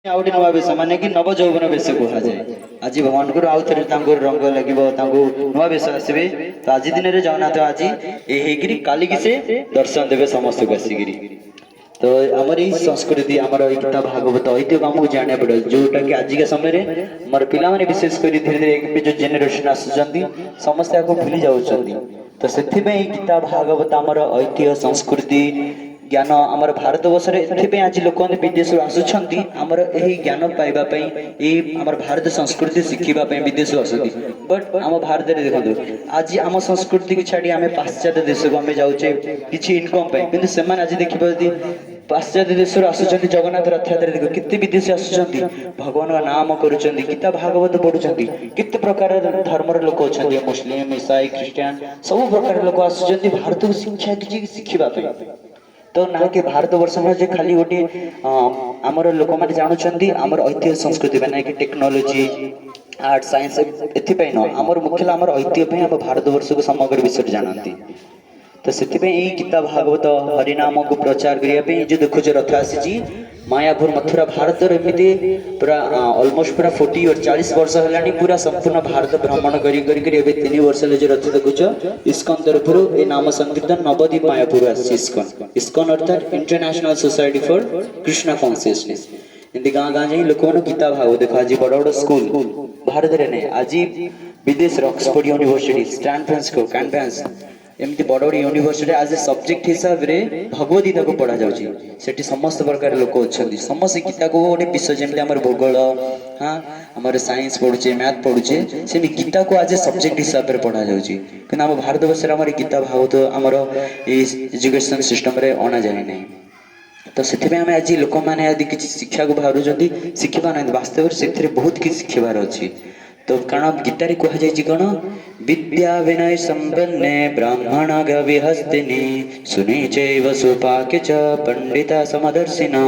ଆଉ ଗୋଟେ ନୂଆ ବେଶ ମାନେ କି ନବ ଯୌବନ ବେଶ କୁହାଯାଏ। ଆଜି ଭଗବାନଙ୍କର ଆଉ ଥରେ ତାଙ୍କୁ ରଙ୍ଗ ଲାଗିବ, ତାଙ୍କୁ ନୂଆ ବେଶ ଆସିବେ। ତ ଆଜି ଦିନରେ ଜଗନ୍ନାଥ ଆଜି ଏ ହେଇକିରି କାଲିକି ସେ ଦର୍ଶନ ଦେବେ ସମସ୍ତଙ୍କୁ ଆସିକିରି। ତ ଆମର ଏଇ ସଂସ୍କୃତି, ଆମର ଏଇ ଗୀତା ଭାଗବତ ଐତିହ୍ୟ ଆମକୁ ଜାଣିବାକୁ ପଡିବ, ଯୋଉଟା କି ଆଜିକା ସମୟରେ ଆମର ପିଲାମାନେ ବିଶେଷ କରି ଧୀରେ ଧୀରେ ଏବେ ଯୋଉ ଜେନେରେସନ ଆସୁଛନ୍ତି ସମସ୍ତେ ଆକୁ ଭୁଲି ଯାଉଛନ୍ତି। ତ ସେଥିପାଇଁ ଗୀତା ଭାଗବତ ଆମର ଐତିହ୍ୟ ସଂସ୍କୃତି ଜ୍ଞାନ ଆମର ଭାରତ ବର୍ଷରେ ଏଥିପାଇଁ ଆଜି ଲୋକମାନେ ବିଦେଶରୁ ଆସୁଛନ୍ତି ଆମର ଏହି ଜ୍ଞାନ ପାଇବା ପାଇଁ, ଏହି ଆମର ଭାରତ ସଂସ୍କୃତି ଶିଖିବା ପାଇଁ ବିଦେଶରୁ ଆସନ୍ତି। ବଟ୍ ଆମ ଭାରତରେ ଦେଖନ୍ତୁ ଆଜି ଆମ ସଂସ୍କୃତିକୁ ଛାଡି ଆମେ ପାଶ୍ଚାତ୍ୟ ଦେଶକୁ ଆମେ ଯାଉଛେ କିଛି ଇନକମ ପାଇଁ, କିନ୍ତୁ ସେମାନେ ଆଜି ଦେଖିବ ଯଦି ପାଶ୍ଚାତ୍ୟ ଦେଶରୁ ଆସୁଛନ୍ତି ଜଗନ୍ନାଥ ରଥଯାତ୍ରା ଦେଖ କେତେ ବିଦେଶୀ ଆସୁଛନ୍ତି, ଭଗବାନଙ୍କ ନାମ କରୁଛନ୍ତି, ଗୀତା ଭାଗବତ ପଢୁଛନ୍ତି। କେତେ ପ୍ରକାର ଧର୍ମର ଲୋକ ଅଛନ୍ତି, ମୁସଲିମ ଇସାଇ ଖ୍ରୀଷ୍ଟିଆନ ସବୁ ପ୍ରକାର ଲୋକ ଆସୁଛନ୍ତି ଭାରତକୁ ଶିକ୍ଷା କିଛି ଶିଖିବା ପାଇଁ। ତ ନା କି ଭାରତ ବର୍ଷ ନୁହେଁ ଯେ ଖାଲି ଗୋଟିଏ ଆମର ଲୋକମାନେ ଜାଣୁଛନ୍ତି ଆମର ଐତିହ୍ୟ ସଂସ୍କୃତି ପାଇଁ, ନାଇଁ କି ଟେକ୍ନୋଲୋଜି ଆର୍ଟ ସାଇନ୍ସ ଏଥିପାଇଁ ନୁହଁ, ଆମର ମୁଖ୍ୟ ହେଲା ଆମର ଐତିହ୍ୟ ପାଇଁ ଆମ ଭାରତ ବର୍ଷକୁ ସମଗ୍ର ବିଷୟରେ ଜାଣନ୍ତି। ତ ସେଥିପାଇଁ ଏଇ ଗୀତା ଭାଗବତ ହରିନାମକୁ ପ୍ରଚାର କରିବା ପାଇଁ ଯୋଉ ଦେଖୁଛ ରଥ ଆସିଛି ମାୟାପୁର ମଥୁରା ଭାରତର ଏମିତି ପୁରା ଅଲମୋଷ୍ଟ ପୁରା 40 ହେଲାଣି ପୁରା ସମ୍ପୂର୍ଣ୍ଣ ଭାରତ ଭ୍ରମଣ କରି ଏବେ 3 ବର୍ଷ ହେଲା ଯୋଉ ରଥ ଦେଖୁଛ ଇସ୍କନ ତରଫରୁ ଏ ନାମ ସଂକୀର୍ତ୍ତନ ନବଦୀପ ମାୟାପୁର ଆସିଛି। ଇସ୍କନ ଇସ୍କନ ଅର୍ଥାତ international society for Krishna consciousness. ଏମିତି ଗାଁ ଗାଁ ଯାଇ ଲୋକମାନଙ୍କୁ ଗୀତା ଭାଗବତ ଦେଖ ଆଜି ବଡ ବଡ ସ୍କୁଲ ଭାରତରେ ନାହିଁ, ଆଜି ବିଦେଶରେ ଅକ୍ସଫୋର୍ଡ ୟୁନିଭର୍ସିଟି କ୍ୟାନଭାସ ଏମିତି ବଡ ବଡ ୟୁନିଭର୍ସିଟି ଆଜ ଏ ସବଜେକ୍ଟ ହିସାବରେ ଭଗବତ ଗୀତାକୁ ପଢା ଯାଉଛି। ସେଠି ସମସ୍ତ ପ୍ରକାର ଲୋକ ଅଛନ୍ତି, ସମସ୍ତେ ଗୀତାକୁ ଗୋଟେ ବିଷୟ ଯେମିତି ଆମର ଭୂଗୋଳ, ହଁ ଆମର ସାଇନ୍ସ ପଢୁଛେ ମ୍ୟାଥ ପଢୁଛେ, ସେମିତି ଗୀତାକୁ ଆଜ ଏ ସବଜେକ୍ଟ ହିସାବରେ ପଢା ଯାଉଛି। କିନ୍ତୁ ଆମ ଭାରତ ବର୍ଷରେ ଆମର ଗୀତା ଭାଗବତ ଆମର ଏଇ ଏଜୁକେସନ ସିଷ୍ଟମରେ ଅଣାଯାଏ ନାହିଁ। ତ ସେଥିପାଇଁ ଆମେ ଆଜି ଲୋକମାନେ ଯଦି କିଛି ଶିକ୍ଷାକୁ ବାହାରୁଛନ୍ତି ଶିଖି ପାରୁନାହାନ୍ତି, ବାସ୍ତବରେ ସେଥିରେ ବହୁତ କିଛି ଶିଖିବାର ଅଛି। ତ କାରଣ ଗୀତାରେ କୁହାଯାଇଛି କଣ, ବିଦ୍ୟା ବିନୟ ସମ୍ପନ୍ନେ ବ୍ରାହ୍ମଣ ଗବିହସ୍ତିନି ସୁନି ଚୈବ ସୁପାକେ ଚ ପଣ୍ଡିତା ସମଦର୍ଶିନା।